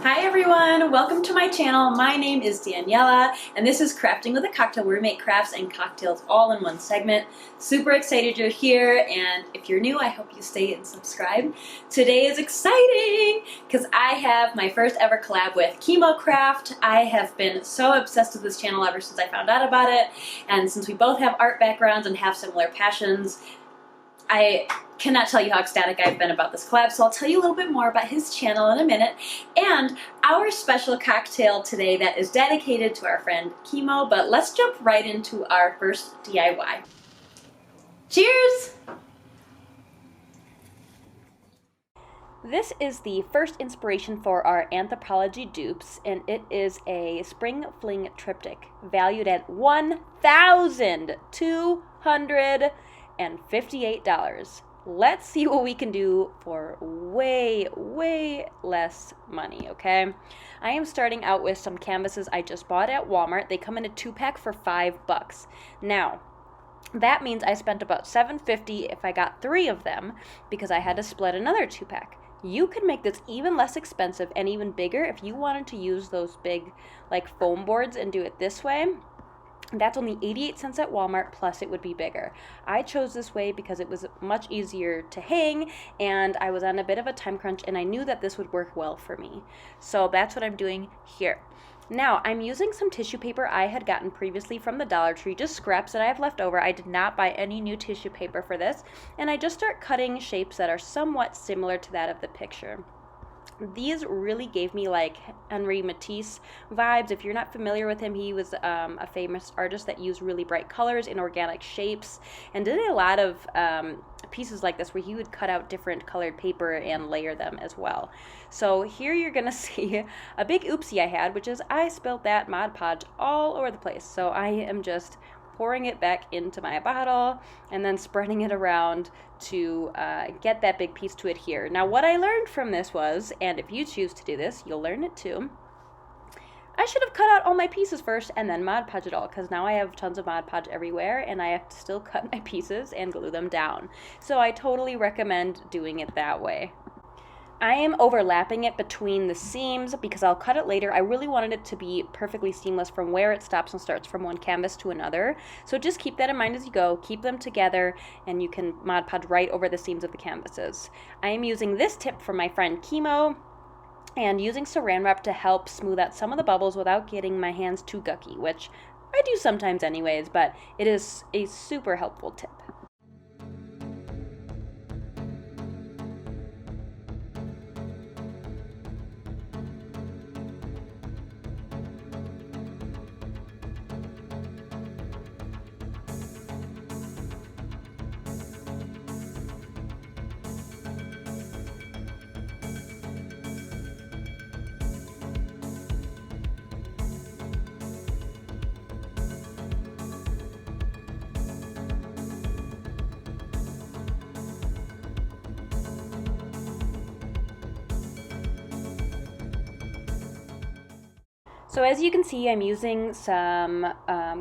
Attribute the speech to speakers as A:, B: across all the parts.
A: Hi everyone, welcome to my channel. My name is Daniela and this is Crafting with a Cocktail, where we make crafts and cocktails all in one segment. Super excited you're here, and if you're new, I hope you stay and subscribe. Today is exciting because I have my first ever collab with Chemo Craft. I have been so obsessed with this channel ever since I found out about it, and since we both have art backgrounds and have similar passions, I cannot tell you how ecstatic I've been about this collab, so I'll tell you a little bit more about his channel in a minute, and our special cocktail today that is dedicated to our friend Kimo. But let's jump right into our first DIY. Cheers! This is the first inspiration for our Anthropologie dupes, and it is a Spring Fling triptych valued at $1,258. Let's see what we can do for way less money, okay? I am starting out with some canvases I just bought at Walmart. They come in a 2-pack for $5. Now, that means I spent about $7.50 if I got 3 of them, because I had to split another 2-pack. You could make this even less expensive and even bigger if you wanted to use those big like foam boards and do it this way. That's only 88 cents at Walmart, plus it would be bigger. I chose this way because it was much easier to hang, and I was on a bit of a time crunch, and I knew that this would work well for me. So that's what I'm doing here. Now, I'm using some tissue paper I had gotten previously from the Dollar Tree, just scraps that I have left over. I did not buy any new tissue paper for this, and I just start cutting shapes that are somewhat similar to that of the picture. These really gave me like Henri Matisse vibes. If you're not familiar with him, he was a famous artist that used really bright colors in organic shapes and did a lot of pieces like this where he would cut out different colored paper and layer them as well. So here you're gonna see a big oopsie I had, which is I spilled that Mod Podge all over the place. So I am just pouring it back into my bottle and then spreading it around to get that big piece to adhere. Now, what I learned from this was, and if you choose to do this, you'll learn it too, I should have cut out all my pieces first and then Mod Podge it all, because now I have tons of Mod Podge everywhere and I have to still cut my pieces and glue them down. So I totally recommend doing it that way. I am overlapping it between the seams because I'll cut it later. I really wanted it to be perfectly seamless from where it stops and starts from one canvas to another. So just keep that in mind as you go. Keep them together and you can Mod Podge right over the seams of the canvases. I am using this tip from my friend Kimo and using saran wrap to help smooth out some of the bubbles without getting my hands too gucky, which I do sometimes anyways, but it is a super helpful tip. So as you can see, I'm using some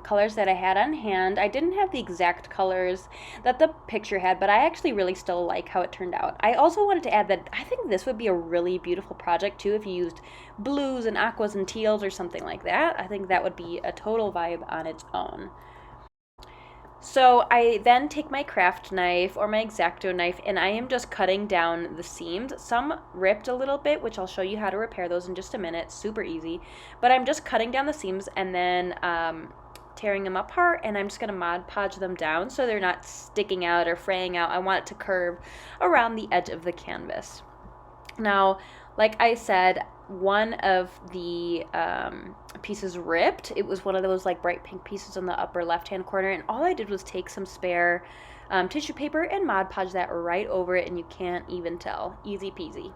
A: colors that I had on hand. I didn't have the exact colors that the picture had, but I actually really still like how it turned out. I also wanted to add that I think this would be a really beautiful project too if you used blues and aquas and teals or something like that. I think that would be a total vibe on its own. So I then take my craft knife or my X-Acto knife and I am just cutting down the seams. Some ripped a little bit, which I'll show you how to repair those in just a minute. Super easy. But I'm just cutting down the seams and then tearing them apart, and I'm just going to Mod Podge them down so they're not sticking out or fraying out. I want it to curve around the edge of the canvas. Now, like I said, one of the pieces ripped. It was one of those like bright pink pieces in the upper left hand corner, and all I did was take some spare tissue paper and Mod Podge that right over it, and you can't even tell. Easy peasy.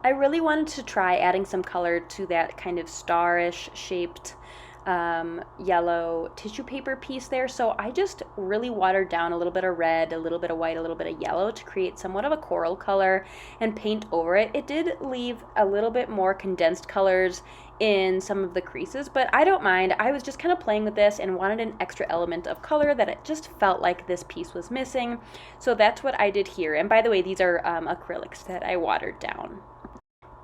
A: I really wanted to try adding some color to that kind of starish shaped yellow tissue paper piece there, so I just really watered down a little bit of red, a little bit of white, a little bit of yellow to create somewhat of a coral color and paint over it. It did leave a little bit more condensed colors in some of the creases, but I don't mind. I was just kind of playing with this and wanted an extra element of color that it just felt like this piece was missing, so that's what I did here. And by the way, these are acrylics that I watered down.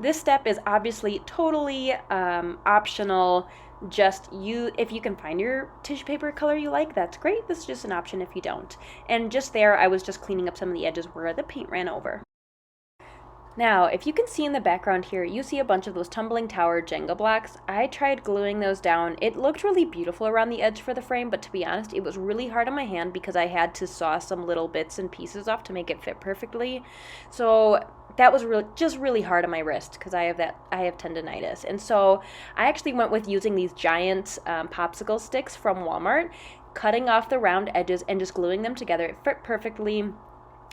A: This step is obviously totally optional. Just if you can find your tissue paper color you like, that's great. This is just an option if you don't. And just there, I was just cleaning up some of the edges where the paint ran over. Now, if you can see in the background here, you see a bunch of those tumbling tower Jenga blocks. I tried gluing those down. It looked really beautiful around the edge for the frame, but to be honest, it was really hard on my hand because I had to saw some little bits and pieces off to make it fit perfectly. So that was really hard on my wrist because I have tendonitis. And so I actually went with using these giant popsicle sticks from Walmart, cutting off the round edges and just gluing them together. It fit perfectly.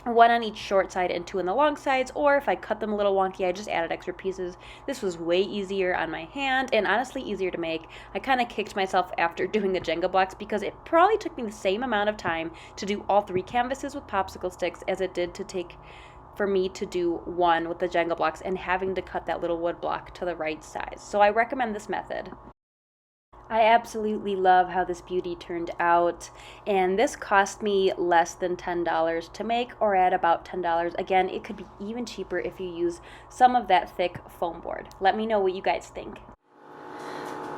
A: One on each short side and two on the long sides, or if I cut them a little wonky, I just added extra pieces. This was way easier on my hand and honestly easier to make. I kind of kicked myself after doing the Jenga blocks because it probably took me the same amount of time to do all 3 canvases with popsicle sticks as it did to take for me to do one with the Jenga blocks and having to cut that little wood block to the right size. So I recommend this method. I absolutely love how this beauty turned out, and this cost me less than $10 to make, or at about $10. Again, it could be even cheaper if you use some of that thick foam board. Let me know what you guys think.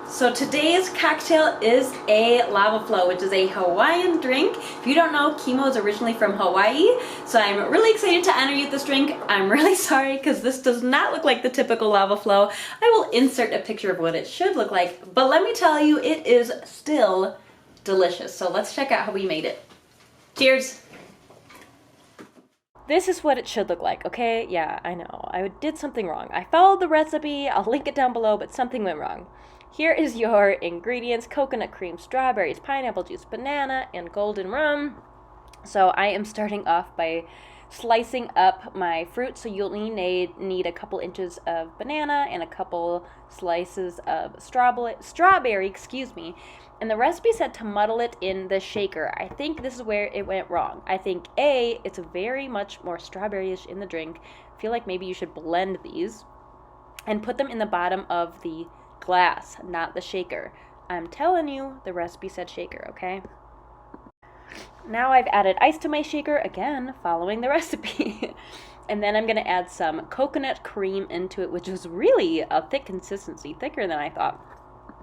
A: So today's cocktail is a lava flow, which is a Hawaiian drink. If you don't know, Kimo is originally from Hawaii, so I'm really excited to honor you with this drink. I'm really sorry because this does not look like the typical lava flow. I will insert a picture of what it should look like, but let me tell you, it is still delicious. So let's check out how we made it. Cheers! This is what it should look like, okay? Yeah, I know, I did something wrong. I followed the recipe, I'll link it down below, but something went wrong. Here is your ingredients: coconut cream, strawberries, pineapple juice, banana, and golden rum. So I am starting off by slicing up my fruit. So you'll need a couple inches of banana and a couple slices of strawberry, excuse me. And the recipe said to muddle it in the shaker. I think this is where it went wrong. I think it's very much more strawberry-ish in the drink. I feel like maybe you should blend these and put them in the bottom of the glass, not the shaker. I'm telling you, the recipe said shaker, okay? Now I've added ice to my shaker, again, following the recipe. And then I'm going to add some coconut cream into it, which is really a thick consistency, thicker than I thought.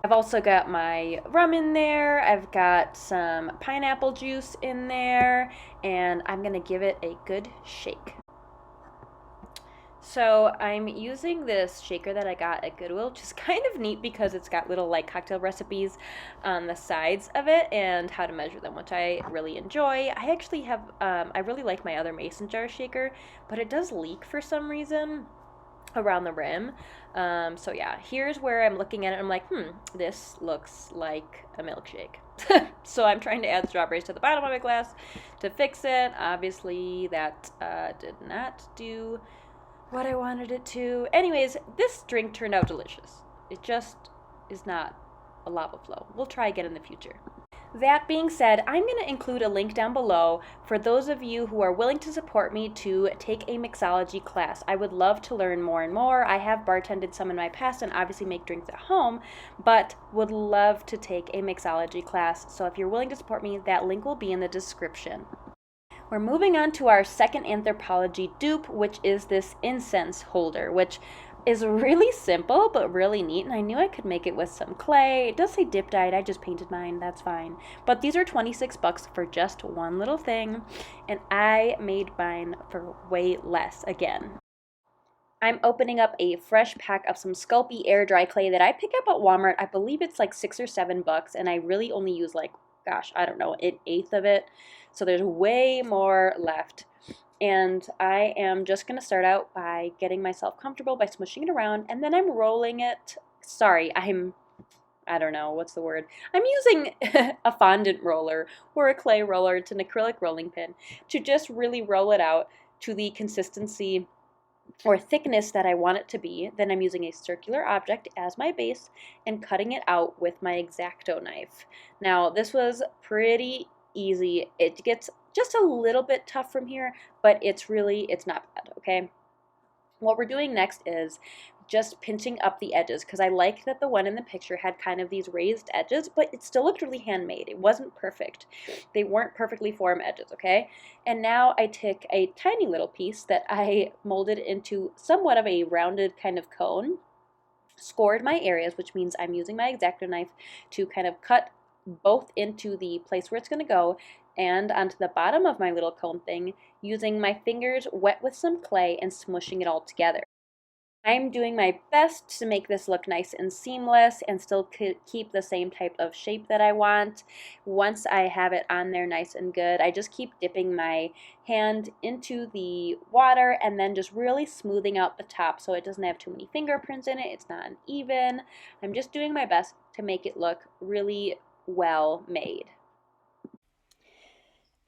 A: I've also got my rum in there, I've got some pineapple juice in there, and I'm going to give it a good shake. So I'm using this shaker that I got at Goodwill, which is kind of neat because it's got little like cocktail recipes on the sides of it and how to measure them, which I really enjoy. I actually have, I really like my other mason jar shaker, but it does leak for some reason around the rim. So yeah, here's where I'm looking at it. I'm like, this looks like a milkshake. So I'm trying to add strawberries to the bottom of my glass to fix it. Obviously that did not do what I wanted it to. Anyways, this drink turned out delicious. It just is not a lava flow. We'll try again in the future. That being said, I'm going to include a link down below for those of you who are willing to support me to take a mixology class. I would love to learn more and more. I have bartended some in my past and obviously make drinks at home, but would love to take a mixology class. So if you're willing to support me, that link will be in the description. We're moving on to our second Anthropologie dupe, which is this incense holder, which is really simple but really neat, and I knew I could make it with some clay. It does say dip dyed, I just painted mine, that's fine. But these are 26 bucks for just one little thing, and I made mine for way less again. I'm opening up a fresh pack of some Sculpey air dry clay that I pick up at Walmart. I believe it's like $6 or $7, and I really only use like, gosh, I don't know, an eighth of it. So there's way more left. And I am just going to start out by getting myself comfortable by smushing it around, and then I'm rolling it. Sorry, I don't know, what's the word? I'm using a fondant roller or a clay roller. It's an acrylic rolling pin to just really roll it out to the consistency or thickness that I want it to be. Then I'm using a circular object as my base and cutting it out with my X-Acto knife. Now, this was pretty easy. It gets just a little bit tough from here, but it's not bad, okay? What we're doing next is just pinching up the edges, because I like that the one in the picture had kind of these raised edges, but it still looked really handmade. It wasn't perfect. They weren't perfectly formed edges, okay? And now I took a tiny little piece that I molded into somewhat of a rounded kind of cone, scored my areas, which means I'm using my X-Acto knife to kind of cut both into the place where it's going to go and onto the bottom of my little cone thing, using my fingers wet with some clay and smushing it all together. I'm doing my best to make this look nice and seamless and still keep the same type of shape that I want. Once I have it on there nice and good, I just keep dipping my hand into the water and then just really smoothing out the top so it doesn't have too many fingerprints in it. It's not uneven. I'm just doing my best to make it look really well made.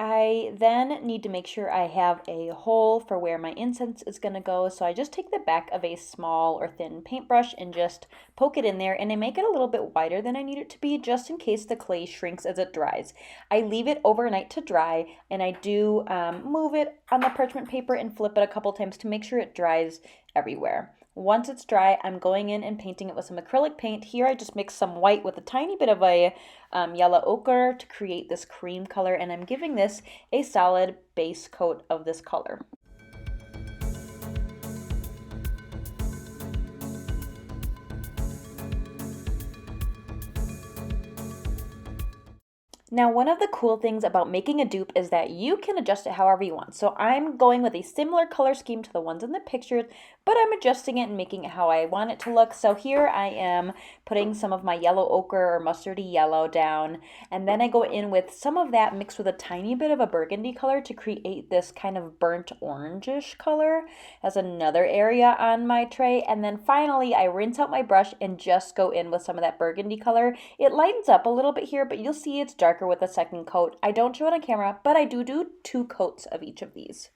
A: I then need to make sure I have a hole for where my incense is going to go, so I just take the back of a small or thin paintbrush and just poke it in there, and I make it a little bit wider than I need it to be just in case the clay shrinks as it dries. I leave it overnight to dry, and I do move it on the parchment paper and flip it a couple times to make sure it dries everywhere. Once it's dry, I'm going in and painting it with some acrylic paint. Here I just mix some white with a tiny bit of a yellow ochre to create this cream color, and I'm giving this a solid base coat of this color. Now, one of the cool things about making a dupe is that you can adjust it however you want. So I'm going with a similar color scheme to the ones in the pictures, but I'm adjusting it and making it how I want it to look. So here I am putting some of my yellow ochre or mustardy yellow down, and then I go in with some of that mixed with a tiny bit of a burgundy color to create this kind of burnt orangish color as another area on my tray. And then finally I rinse out my brush and just go in with some of that burgundy color. It lightens up a little bit here, but you'll see it's darker with a second coat. I don't show it on camera, but I do 2 coats of each of these.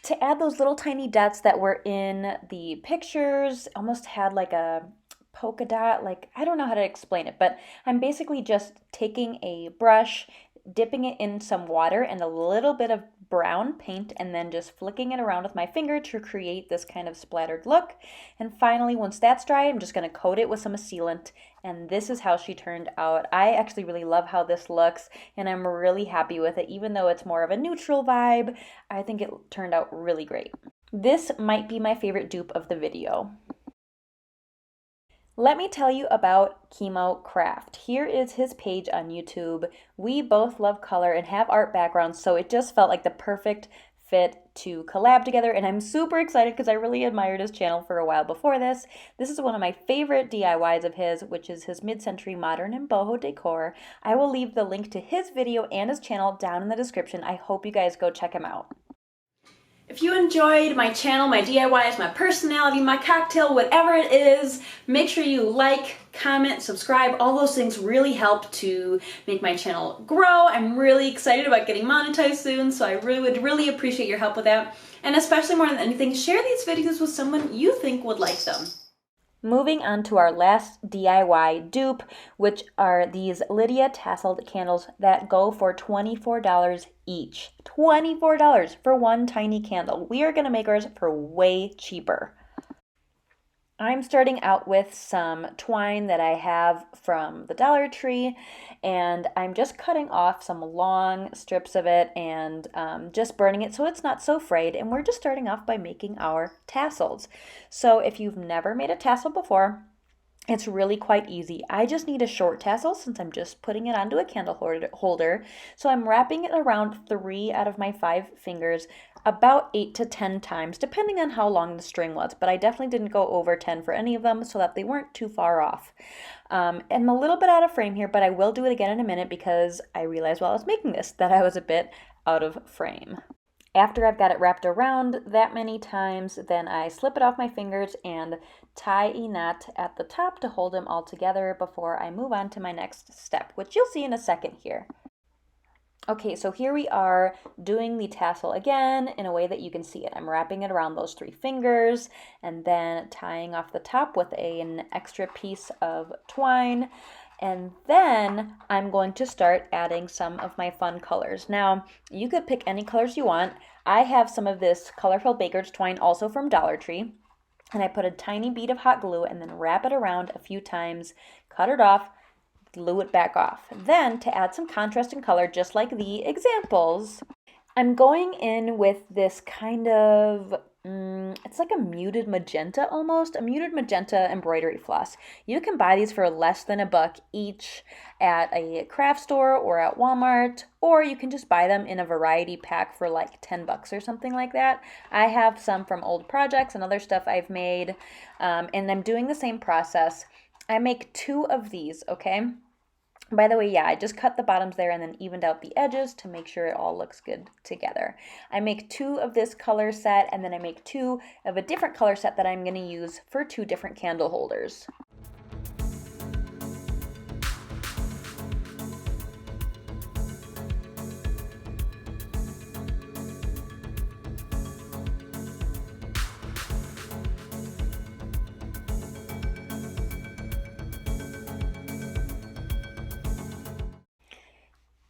A: To add those little tiny dots that were in the pictures, almost had like a polka dot, like I don't know how to explain it, but I'm basically just taking a brush, dipping it in some water and a little bit of brown paint, and then just flicking it around with my finger to create this kind of splattered look. And finally, once that's dry, I'm just going to coat it with some sealant, and this is how she turned out. I actually really love how this looks, and I'm really happy with it. Even though it's more of a neutral vibe, I think it turned out really great. This might be my favorite dupe of the video. Let me tell you about Chemo Craft. Here is his page on YouTube. We both love color and have art backgrounds, so it just felt like the perfect fit to collab together, and I'm super excited because I really admired his channel for a while before this. This is one of my favorite DIYs of his, which is his mid-century modern and boho decor. I will leave the link to his video and his channel down in the description. I hope you guys go check him out. If you enjoyed my channel, my DIYs, my personality, my cocktail, whatever it is, make sure you like, comment, subscribe. All those things really help to make my channel grow. I'm really excited about getting monetized soon, so I would really appreciate your help with that. And especially more than anything, share these videos with someone you think would like them. Moving on to our last DIY dupe, which are these Lydia Tasseled candles that go for $24 each. $24 for one tiny candle. We are going to make ours for way cheaper. I'm starting out with some twine that I have from the Dollar Tree, and I'm just cutting off some long strips of it and just burning it so it's not so frayed. And we're just starting off by making our tassels. So if you've never made a tassel before, it's really quite easy. I just need a short tassel since I'm just putting it onto a candle holder. So I'm wrapping it around 3 out of my 5 fingers, about 8 to 10 times, depending on how long the string was. But I definitely didn't go over 10 for any of them so that they weren't too far off. And I'm a little bit out of frame here, but I will do it again in a minute because I realized while I was making this that I was a bit out of frame. After I've got it wrapped around that many times, then I slip it off my fingers and tie a knot at the top to hold them all together before I move on to my next step, which you'll see in a second here. Okay, so here we are doing the tassel again in a way that you can see it. I'm wrapping it around those 3 fingers and then tying off the top with an extra piece of twine. And then I'm going to start adding some of my fun colors. Now, you could pick any colors you want. I have some of this colorful baker's twine also from Dollar Tree. And I put a tiny bead of hot glue and then wrap it around a few times, cut it off, glue it back off. Then to add some contrast and color, just like the examples, I'm going in with this kind of, it's like a muted magenta almost, a muted magenta embroidery floss. You can buy these for less than $1 each at a craft store or at Walmart, or you can just buy them in a variety pack for like $10 or something like that. I have some from old projects and other stuff I've made, and I'm doing the same process. I make 2 of these, okay? By the way, yeah, I just cut the bottoms there and then evened out the edges to make sure it all looks good together. I make 2 of this color set, and then I make 2 of a different color set that I'm going to use for 2 different candle holders.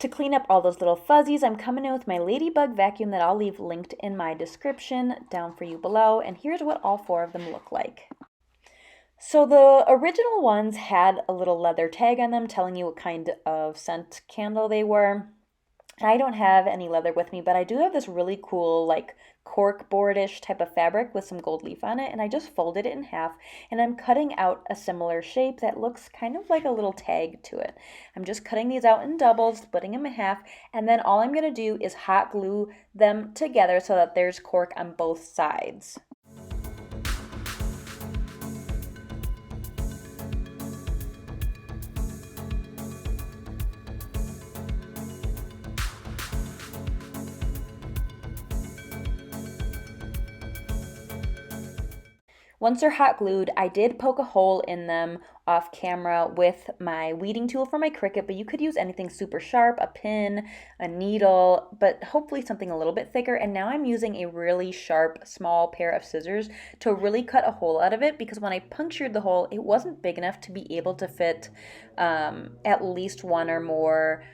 A: To clean up all those little fuzzies, I'm coming in with my ladybug vacuum that I'll leave linked in my description down for you below, and here's what all 4 of them look like. So the original ones had a little leather tag on them telling you what kind of scent candle they were. I don't have any leather with me, but I do have this really cool like cork boardish type of fabric with some gold leaf on it, and I just folded it in half and I'm cutting out a similar shape that looks kind of like a little tag to it. I'm just cutting these out in doubles, splitting them in half, and then all I'm going to do is hot glue them together so that there's cork on both sides. Once they're hot glued, I did poke a hole in them off camera with my weeding tool for my Cricut, but you could use anything super sharp, a pin, a needle, but hopefully something a little bit thicker. And now I'm using a really sharp, small pair of scissors to really cut a hole out of it, because when I punctured the hole, it wasn't big enough to be able to fit at least 1 or more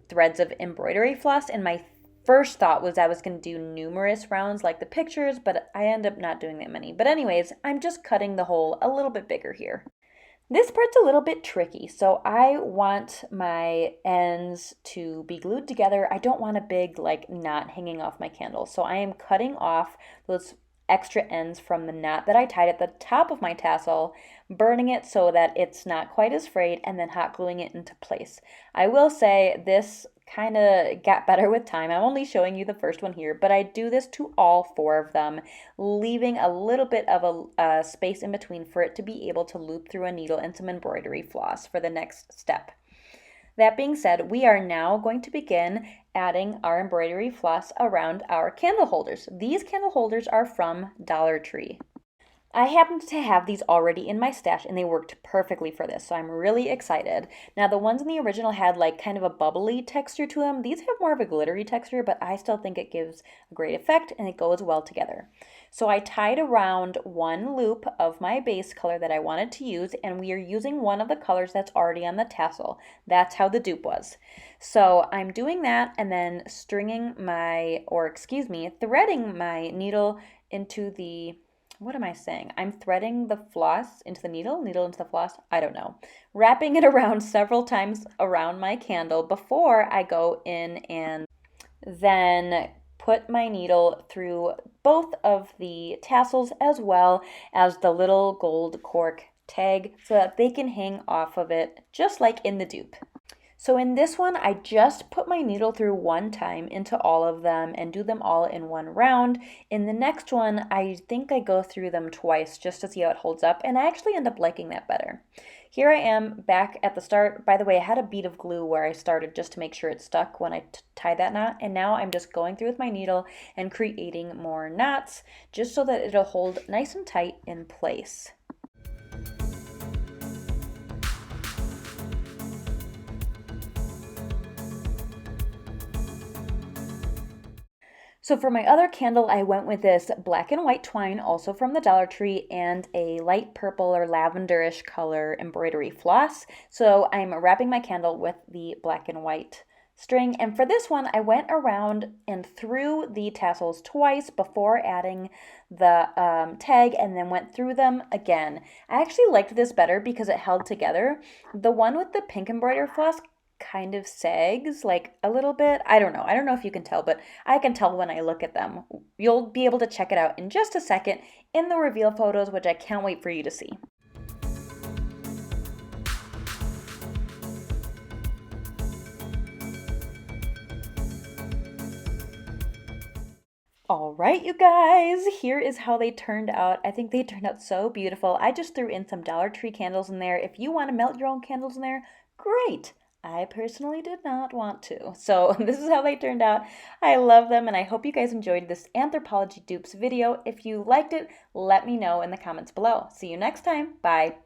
A: threads of embroidery floss. And my first thought was I was going to do numerous rounds like the pictures, but I end up not doing that many. But anyways, I'm just cutting the hole a little bit bigger here. This part's a little bit tricky, so I want my ends to be glued together. I don't want a big like knot hanging off my candle, so I am cutting off those extra ends from the knot that I tied at the top of my tassel, burning it so that it's not quite as frayed, and then hot gluing it into place. I will say this kind of got better with time. I'm only showing you the first one here, but I do this to all 4 of them, leaving a little bit of a space in between for it to be able to loop through a needle and some embroidery floss for the next step. That being said, we are now going to begin adding our embroidery floss around our candle holders. These candle holders are from Dollar Tree. I happened to have these already in my stash and they worked perfectly for this, so I'm really excited. Now the ones in the original had like kind of a bubbly texture to them. These have more of a glittery texture, but I still think it gives a great effect and it goes well together. So I tied around 1 loop of my base color that I wanted to use, and we are using one of the colors that's already on the tassel. That's how the dupe was. So I'm doing that and then threading my needle into the, what am I saying? I'm threading the floss into the needle into the floss, I don't know. Wrapping it around several times around my candle before I go in and then put my needle through both of the tassels as well as the little gold cork tag so that they can hang off of it just like in the dupe. So in this one, I just put my needle through 1 time into all of them and do them all in 1 round. In the next one, I think I go through them twice just to see how it holds up, and I actually end up liking that better. Here I am back at the start. By the way, I had a bead of glue where I started just to make sure it stuck when I tied that knot, and now I'm just going through with my needle and creating more knots just so that it'll hold nice and tight in place. So for my other candle, I went with this black and white twine, also from the Dollar Tree, and a light purple or lavenderish color embroidery floss. So I'm wrapping my candle with the black and white string. And for this one, I went around and through the tassels twice before adding the tag, and then went through them again. I actually liked this better because it held together. The one with the pink embroidery floss kind of sags like a little bit. I don't know. I don't know if you can tell, but I can tell when I look at them. You'll be able to check it out in just a second in the reveal photos, which I can't wait for you to see. All right, you guys, here is how they turned out. I think they turned out so beautiful. I just threw in some Dollar Tree candles in there. If you want to melt your own candles in there, great. I personally did not want to. So this is how they turned out. I love them, and I hope you guys enjoyed this Anthropologie Dupes video. If you liked it, let me know in the comments below. See you next time. Bye.